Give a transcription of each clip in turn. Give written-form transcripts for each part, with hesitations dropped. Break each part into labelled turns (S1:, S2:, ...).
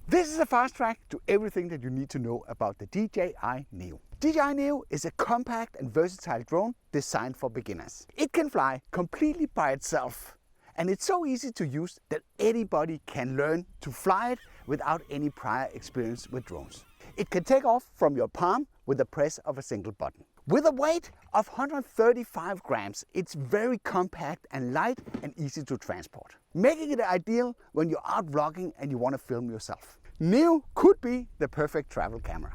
S1: This is a fast track to everything that you need to know about the DJI NeO. DJI NeO is a compact and versatile drone designed for beginners. It can fly completely by itself, and it's so easy to use that anybody can learn to fly it without any prior experience with drones. It can take off from your palm with the press of a single button. With a weight of 135 grams, it's very compact and light and easy to transport, making it ideal when you're out vlogging and you want to film yourself. NeO could be the perfect travel camera.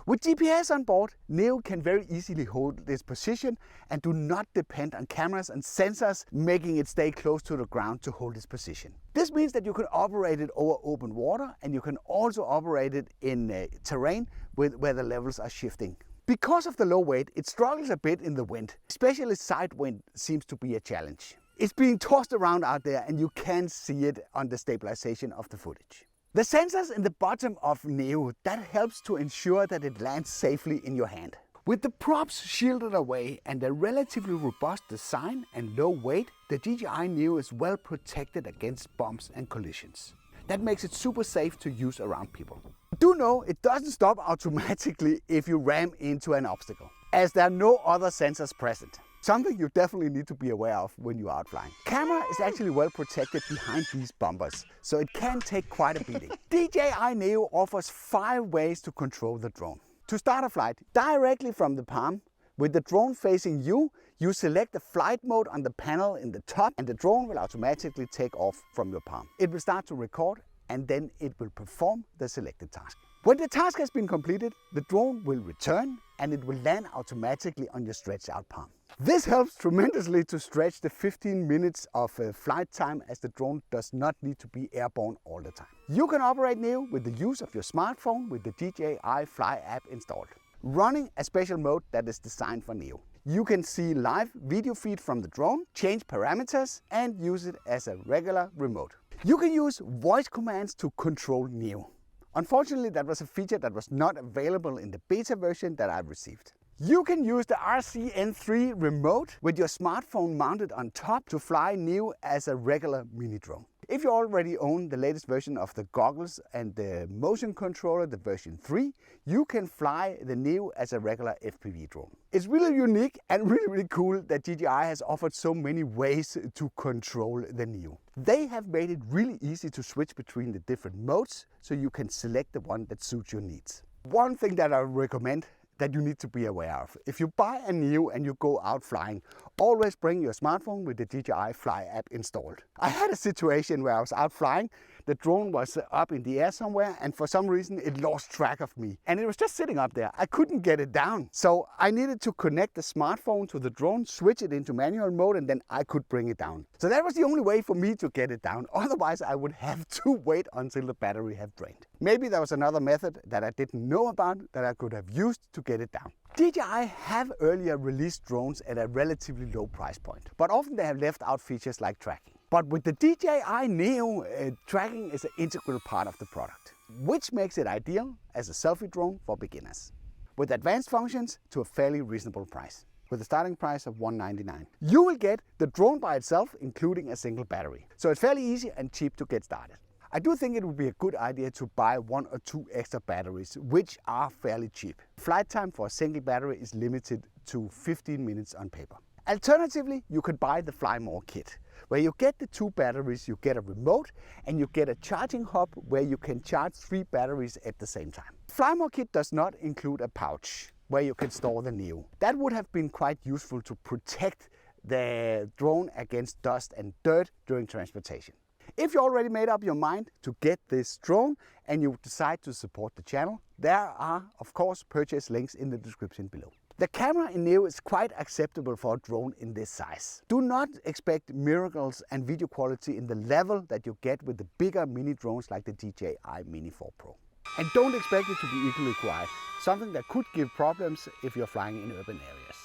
S1: With GPS on board, NeO can very easily hold its position and do not depend on cameras and sensors, making it stay close to the ground to hold its position. This means that you can operate it over open water, and you can also operate it in terrain where the levels are shifting. Because of the low weight, it struggles a bit in the wind. Especially side wind seems to be a challenge. It's being tossed around out there, and you can see it on the stabilization of the footage. The sensors in the bottom of NeO, that helps to ensure that it lands safely in your hand. With the props shielded away and a relatively robust design and low weight, the DJI NeO is well protected against bumps and collisions. That makes it super safe to use around people. Do know it doesn't stop automatically if you ram into an obstacle, as there are no other sensors present. Something you definitely need to be aware of when you're out flying. Camera is actually well protected behind these bumpers, so it can take quite a beating. DJI NeO offers 5 ways to control the drone. To start a flight directly from the palm, with the drone facing you, you select the flight mode on the panel in the top, and the drone will automatically take off from your palm. It will start to record, and then it will perform the selected task. When the task has been completed, the drone will return and it will land automatically on your stretched out palm. This helps tremendously to stretch the 15 minutes of flight time, as the drone does not need to be airborne all the time. You can operate NeO with the use of your smartphone with the DJI Fly app installed, running a special mode that is designed for NeO. You can see live video feed from the drone, change parameters, and use it as a regular remote. You can use voice commands to control NeO. Unfortunately, that was a feature that was not available in the beta version that I received. You can use the RCN3 remote with your smartphone mounted on top to fly NeO as a regular mini drone. If you already own the latest version of the goggles and the motion controller, the version 3, you can fly the NeO as a regular FPV drone. It's really unique and really cool that DJI has offered so many ways to control the NeO. They have made it really easy to switch between the different modes, so you can select the one that suits your needs. One thing that I recommend that you need to be aware of: if you buy a NeO and you go out flying, always bring your smartphone with the DJI Fly app installed. I had a situation where I was out flying, the drone was up in the air somewhere, and for some reason it lost track of me. And it was just sitting up there. I couldn't get it down. So I needed to connect the smartphone to the drone, switch it into manual mode, and then I could bring it down. So that was the only way for me to get it down. Otherwise, I would have to wait until the battery had drained. Maybe there was another method that I didn't know about that I could have used to get it down. DJI have earlier released drones at a relatively low price point, but often they have left out features like tracking. But with the DJI NeO, tracking is an integral part of the product, which makes it ideal as a selfie drone for beginners, with advanced functions to a fairly reasonable price. With a starting price of $199. You will get the drone by itself, including a single battery. So it's fairly easy and cheap to get started. I do think it would be a good idea to buy 1 or 2 extra batteries, which are fairly cheap. Flight time for a single battery is limited to 15 minutes on paper. Alternatively, you could buy the Fly More kit, where you get the 2 batteries, you get a remote, and you get a charging hub where you can charge 3 batteries at the same time. Fly More kit does not include a pouch where you can store the NeO. That would have been quite useful to protect the drone against dust and dirt during transportation. If you already made up your mind to get this drone and you decide to support the channel, there are of course purchase links in the description below. The camera in NeO is quite acceptable for a drone in this size. Do not expect miracles and video quality in the level that you get with the bigger mini drones like the DJI Mini 4 Pro. And don't expect it to be equally quiet, something that could give problems if you're flying in urban areas.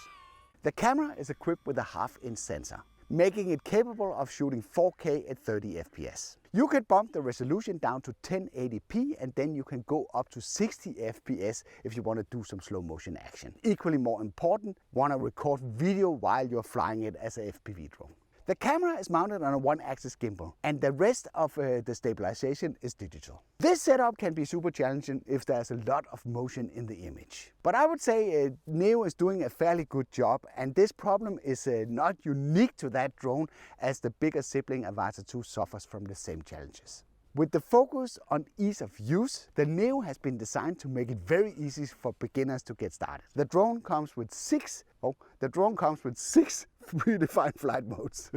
S1: The camera is equipped with a 1/2-inch sensor, making it capable of shooting 4K at 30 FPS. You can bump the resolution down to 1080p, and then you can go up to 60 FPS if you want to do some slow motion action. Equally more important, want to record video while you're flying it as a FPV drone. The camera is mounted on a one-axis gimbal, and the rest of the stabilization is digital. This setup can be super challenging if there's a lot of motion in the image. But I would say NeO is doing a fairly good job, and this problem is not unique to that drone, as the bigger sibling Avata 2 suffers from the same challenges. With the focus on ease of use, the NeO has been designed to make it very easy for beginners to get started. The drone comes with six predefined flight modes.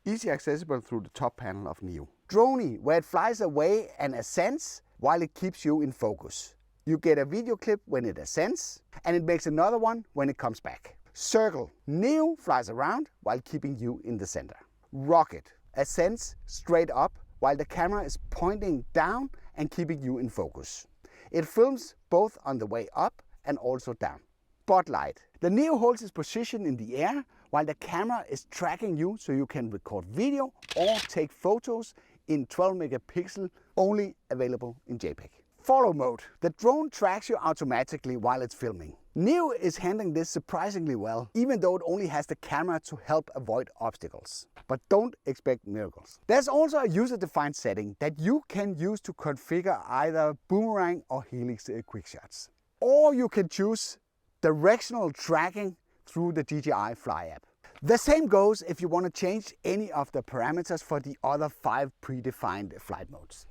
S1: Easy accessible through the top panel of NeO. Droney, where it flies away and ascends while it keeps you in focus. You get a video clip when it ascends, and it makes another one when it comes back. Circle, NeO flies around while keeping you in the center. Rocket, ascends straight up while the camera is pointing down and keeping you in focus. It films both on the way up and also down. Spotlight. The NeO holds its position in the air while the camera is tracking you, so you can record video or take photos in 12 megapixel, only available in JPEG. Follow mode. The drone tracks you automatically while it's filming. NeO is handling this surprisingly well, even though it only has the camera to help avoid obstacles. But don't expect miracles. There's also a user-defined setting that you can use to configure either boomerang or helix quick shots. Or you can choose directional tracking through the DJI Fly app. The same goes if you want to change any of the parameters for the other 5 predefined flight modes.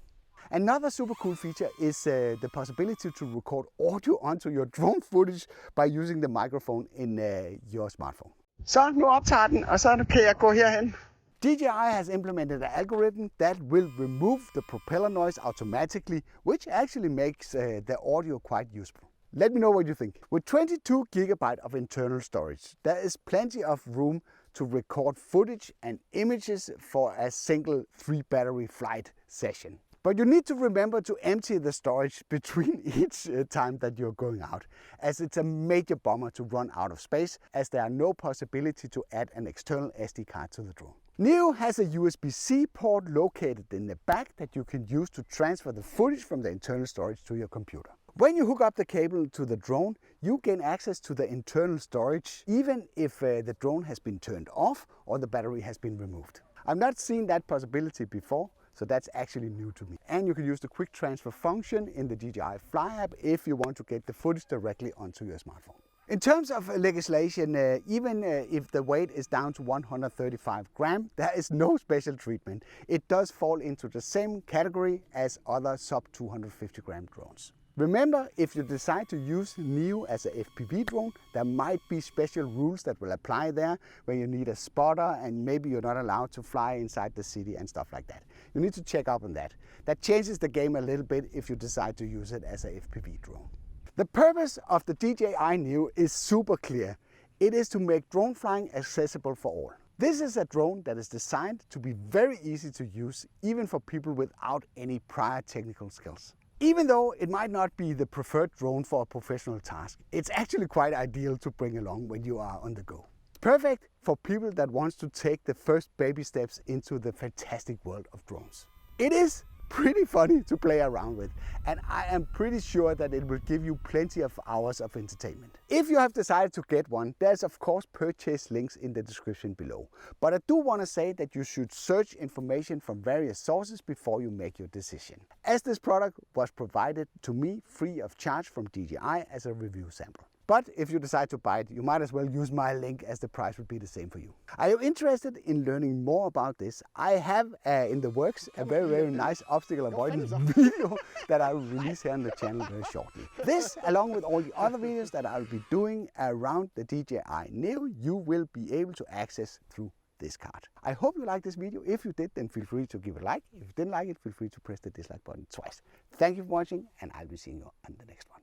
S1: Another super cool feature is the possibility to record audio onto your drone footage by using the microphone in your smartphone. Så nu optager den, og så kan jeg gå herhen. DJI has implemented an algorithm that will remove the propeller noise automatically, which actually makes the audio quite useful. Let me know what you think. With 22 GB of internal storage, there is plenty of room to record footage and images for a single 3-battery flight session. But you need to remember to empty the storage between each time that you're going out, as it's a major bummer to run out of space, as there are no possibility to add an external SD card to the drone. NeO has a USB-C port located in the back that you can use to transfer the footage from the internal storage to your computer. When you hook up the cable to the drone, you gain access to the internal storage, even if the drone has been turned off or the battery has been removed. I've not seen that possibility before, so that's actually new to me. And you can use the quick transfer function in the DJI Fly app if you want to get the footage directly onto your smartphone. In terms of legislation, even if the weight is down to 135 grams, there is no special treatment. It does fall into the same category as other sub 250 gram drones. Remember, if you decide to use NeO as a FPV drone, there might be special rules that will apply there, where you need a spotter and maybe you're not allowed to fly inside the city and stuff like that. You need to check up on that. That changes the game a little bit if you decide to use it as a FPV drone. The purpose of the DJI NeO is super clear. It is to make drone flying accessible for all. This is a drone that is designed to be very easy to use, even for people without any prior technical skills. Even though it might not be the preferred drone for a professional task, it's actually quite ideal to bring along when you are on the go. Perfect for people that want to take the first baby steps into the fantastic world of drones. It is pretty funny to play around with, and I am pretty sure that it will give you plenty of hours of entertainment. If you have decided to get one, there's of course purchase links in the description below. But I do want to say that you should search information from various sources before you make your decision, as this product was provided to me free of charge from DJI as a review sample. But if you decide to buy it, you might as well use my link, as the price would be the same for you. Are you interested in learning more about this? I have in the works a very nice obstacle avoidance video that I will release here on the channel very shortly. This, along with all the other videos that I will be doing around the DJI NeO, you will be able to access through this card. I hope you liked this video. If you did, then feel free to give it a like. If you didn't like it, feel free to press the dislike button twice. Thank you for watching, and I'll be seeing you on the next one.